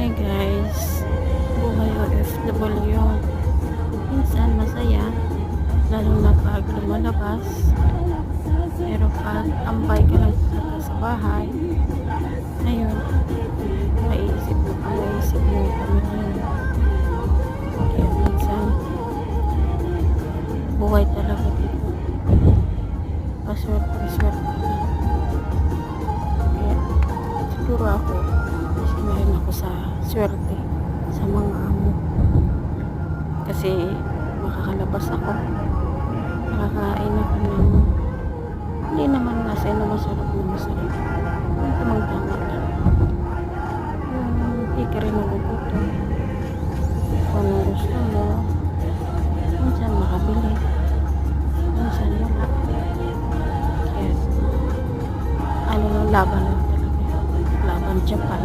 Hi guys, buhay OFW. Minsan masaya, lalo na pag lumalabas. Pero pag ambay ka lang talaga sa bahay, ayun, maisip mo pamilya mo. Kaya minsan, buhay talaga dito. Paswerte na. Kaya siguro ako, meron ako sa swerte sa mga amo. Kasi makakalabas ako, makakain ako ng hindi naman nasa masarap na masarap. Yung tamang-tama lang. Yung hindi ka rin nagugutom. Kung anong gusto mo, minsan makabili, minsan wala. Kaya ano lang, laban lang talaga. Laban Japan.